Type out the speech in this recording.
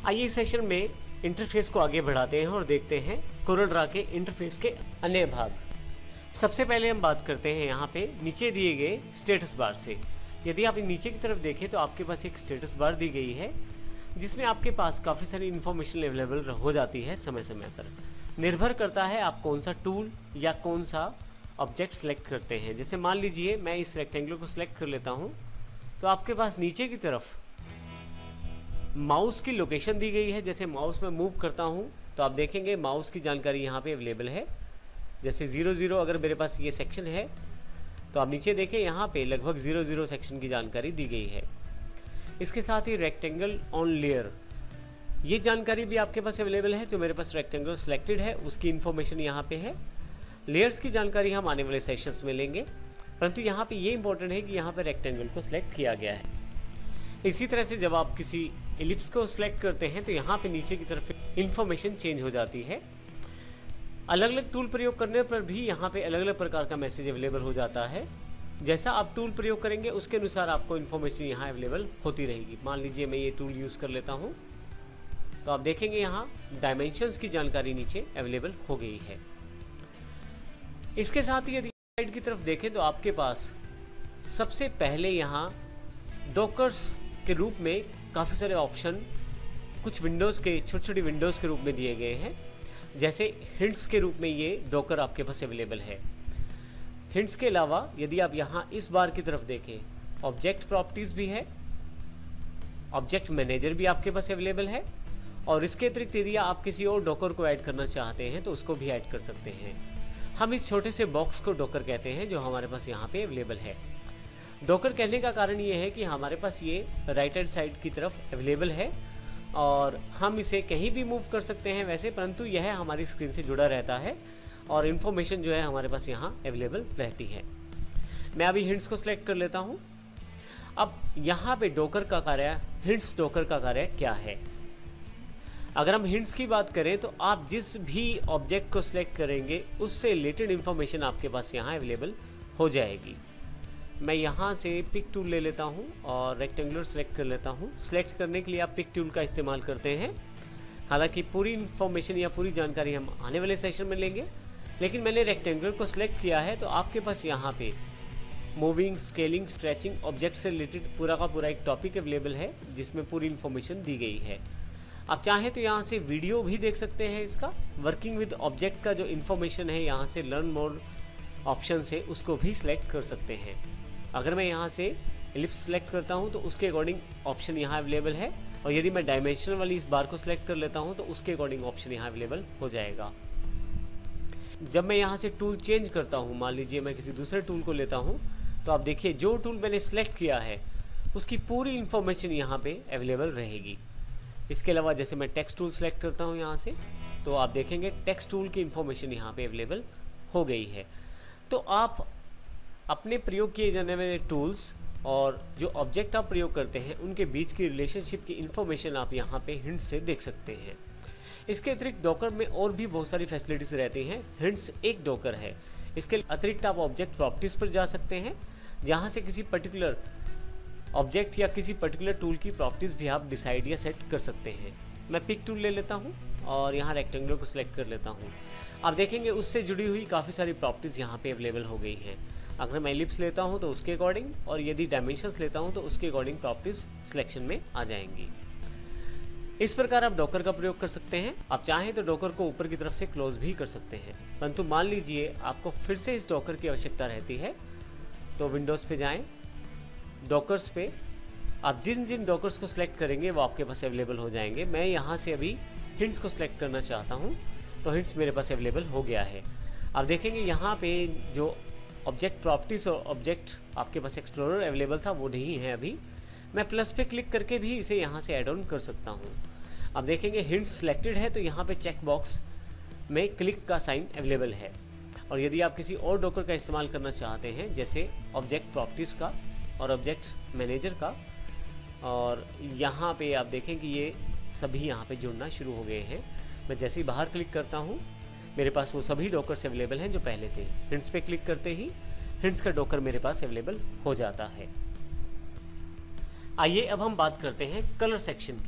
आइए इस सेशन में इंटरफेस को आगे बढ़ाते हैं और देखते हैं कोरलड्रा के इंटरफेस के अन्य भाग। सबसे पहले हम बात करते हैं यहाँ पे नीचे दिए गए स्टेटस बार से। यदि आप नीचे की तरफ देखें तो आपके पास एक स्टेटस बार दी गई है जिसमें आपके पास काफ़ी सारी इन्फॉर्मेशन अवेलेबल हो जाती है समय समय पर। निर्भर करता है आप कौन सा टूल या कौन सा ऑब्जेक्ट सेलेक्ट करते हैं। जैसे मान लीजिए मैं इस रेक्टेंगल को सिलेक्ट कर लेता हूँ तो आपके पास नीचे की तरफ माउस की लोकेशन दी गई है। जैसे माउस में मूव करता हूँ तो आप देखेंगे माउस की जानकारी यहाँ पे अवेलेबल है। जैसे 00 अगर मेरे पास ये सेक्शन है तो आप नीचे देखें यहाँ पे लगभग 00 सेक्शन की जानकारी दी गई है। इसके साथ ही रेक्टेंगल ऑन लेयर, ये जानकारी भी आपके पास अवेलेबल है। जो मेरे पास रेक्टेंगल सिलेक्टेड है उसकी इन्फॉर्मेशन यहाँ पे है। लेयर्स की जानकारी हम आने वाले सेशंस में लेंगे, परंतु यहाँ पे ये इंपॉर्टेंट है कि यहाँ पे रेक्टेंगल को सिलेक्ट किया गया है। इसी तरह से जब आप किसी एलिप्स को सिलेक्ट करते हैं तो यहाँ पे नीचे की तरफ इंफॉर्मेशन चेंज हो जाती है। अलग अलग टूल प्रयोग करने पर भी यहाँ पे अलग अलग प्रकार का मैसेज अवेलेबल हो जाता है। जैसा आप टूल प्रयोग करेंगे उसके अनुसार आपको इन्फॉर्मेशन यहाँ अवेलेबल होती रहेगी। मान लीजिए मैं ये टूल यूज़ कर लेता हूँ तो आप देखेंगे यहाँ डायमेंशंस की जानकारी नीचे अवेलेबल हो गई है। इसके साथ ही यदि साइड की तरफ देखें तो आपके पास सबसे पहले यहाँ डॉकर्स के रूप में काफ़ी सारे ऑप्शन कुछ विंडोज़ के छोटी छोटी विंडोज़ के रूप में दिए गए हैं। जैसे हिंट्स के रूप में ये डॉकर आपके पास अवेलेबल है। हिंट्स के अलावा यदि आप यहाँ इस बार की तरफ देखें ऑब्जेक्ट प्रॉपर्टीज़ भी है, ऑब्जेक्ट मैनेजर भी आपके पास अवेलेबल है, और इसके अतिरिक्त यदि आप किसी और डॉकर को ऐड करना चाहते हैं तो उसको भी ऐड कर सकते हैं। हम इस छोटे से बॉक्स को डॉकर कहते हैं जो हमारे पास यहाँ पे अवेलेबल है। डॉकर कहने का कारण ये है कि हमारे पास ये राइट हैंड साइड की तरफ अवेलेबल है और हम इसे कहीं भी मूव कर सकते हैं वैसे, परंतु यह हमारी स्क्रीन से जुड़ा रहता है और इन्फॉर्मेशन जो है हमारे पास यहाँ अवेलेबल रहती है। मैं अभी हिंट्स को सिलेक्ट कर लेता हूँ। अब यहाँ पे डॉकर का कार्य, हिंट्स डॉकर का कार्य क्या है। अगर हम हिंट्स की बात करें तो आप जिस भी ऑब्जेक्ट को सिलेक्ट करेंगे उससे रिलेटेड इन्फॉर्मेशन आपके पास यहाँ अवेलेबल हो जाएगी। मैं यहाँ से पिक टूल ले लेता हूँ और रेक्टेंगुलर सेलेक्ट कर लेता हूँ। सेलेक्ट करने के लिए आप पिक टूल का इस्तेमाल करते हैं। हालांकि पूरी इन्फॉर्मेशन या पूरी जानकारी हम आने वाले सेशन में लेंगे, लेकिन मैंने रेक्टेंगुलर को सिलेक्ट किया है तो आपके पास यहाँ पे मूविंग, स्केलिंग, स्ट्रेचिंग, ऑब्जेक्ट से रिलेटेड पूरा का पूरा एक टॉपिक अवेलेबल है जिसमें पूरी इन्फॉर्मेशन दी गई है। आप चाहें तो यहाँ से वीडियो भी देख सकते हैं। इसका वर्किंग विद ऑब्जेक्ट का जो इन्फॉर्मेशन है यहाँ से लर्न मोर ऑप्शन से उसको भी सिलेक्ट कर सकते हैं। अगर मैं यहाँ से एलिप्स सेलेक्ट करता हूँ तो उसके अकॉर्डिंग ऑप्शन यहाँ अवेलेबल है, और यदि मैं डायमेंशनल वाली इस बार को सिलेक्ट कर लेता हूँ तो उसके अकॉर्डिंग ऑप्शन यहाँ अवेलेबल हो जाएगा। जब मैं यहाँ से टूल चेंज करता हूँ, मान लीजिए मैं किसी दूसरे टूल को लेता हूँ, तो आप देखिए जो टूल मैंने सेलेक्ट किया है उसकी पूरी इन्फॉर्मेशन यहाँ पे अवेलेबल रहेगी। इसके अलावा जैसे मैं टेक्स्ट टूल सेलेक्ट करता हूँ यहाँ से, तो आप देखेंगे टेक्स्ट टूल की इन्फॉर्मेशन यहाँ पे अवेलेबल हो गई है। तो आप अपने प्रयोग किए जाने वाले टूल्स और जो ऑब्जेक्ट आप प्रयोग करते हैं उनके बीच की रिलेशनशिप की इन्फॉर्मेशन आप यहाँ पे हिंट से देख सकते हैं। इसके अतिरिक्त डॉकर में और भी बहुत सारी फैसिलिटीज़ रहती हैं। हिंट्स एक डॉकर है। इसके अतिरिक्त आप ऑब्जेक्ट प्रॉपर्टीज़ पर जा सकते हैं जहाँ से किसी पर्टिकुलर ऑब्जेक्ट या किसी पर्टिकुलर टूल की प्रॉपर्टीज़ भी आप डिसाइड या सेट कर सकते हैं। मैं पिक टूल ले लेता हूँ और यहाँ रेक्टेंगुलर को सिलेक्ट कर लेता हूँ। आप देखेंगे उससे जुड़ी हुई काफ़ी सारी प्रॉपर्टीज़ यहाँ पे अवेलेबल हो गई हैं। अगर मैं एलिप्स लेता हूँ तो उसके अकॉर्डिंग, और यदि डायमेंशंस लेता हूँ तो उसके अकॉर्डिंग प्रॉपर्टीज़ सिलेक्शन में आ जाएंगी। इस प्रकार आप डॉकर का प्रयोग कर सकते हैं। आप चाहें तो डॉकर को ऊपर की तरफ से क्लोज भी कर सकते हैं, परंतु मान लीजिए आपको फिर से इस डॉकर की आवश्यकता रहती है तो विंडोज़ पे जाएँ, डॉकर्स पे आप जिन जिन डॉकर्स को सिलेक्ट करेंगे वो आपके पास अवेलेबल हो जाएंगे। मैं यहाँ से अभी हिंट्स को सिलेक्ट करना चाहता हूँ तो हिंट्स मेरे पास अवेलेबल हो गया है। आप देखेंगे यहाँ पे जो ऑब्जेक्ट प्रॉपर्टीज़ और ऑब्जेक्ट आपके पास एक्सप्लोरर अवेलेबल था वो नहीं है अभी। मैं प्लस पे क्लिक करके भी इसे यहाँ से ऐड ऑन कर सकता हूँ। आप देखेंगे हिंट्स सिलेक्टेड है तो यहाँ पे चेक बॉक्स में क्लिक का साइन अवेलेबल है। और यदि आप किसी और डॉकर का इस्तेमाल करना चाहते हैं जैसे ऑब्जेक्ट प्रॉपर्टीज़ का और ऑब्जेक्ट मैनेजर का, और यहाँ पे आप देखें कि ये सभी यहाँ पे जुड़ना शुरू हो गए हैं। मैं जैसे ही बाहर क्लिक करता हूँ मेरे पास वो सभी डॉकर्स अवेलेबल हैं जो पहले थे। हिंट्स पे क्लिक करते ही हिंट्स का डॉकर मेरे पास अवेलेबल हो जाता है। आइए अब हम बात करते हैं कलर सेक्शन की।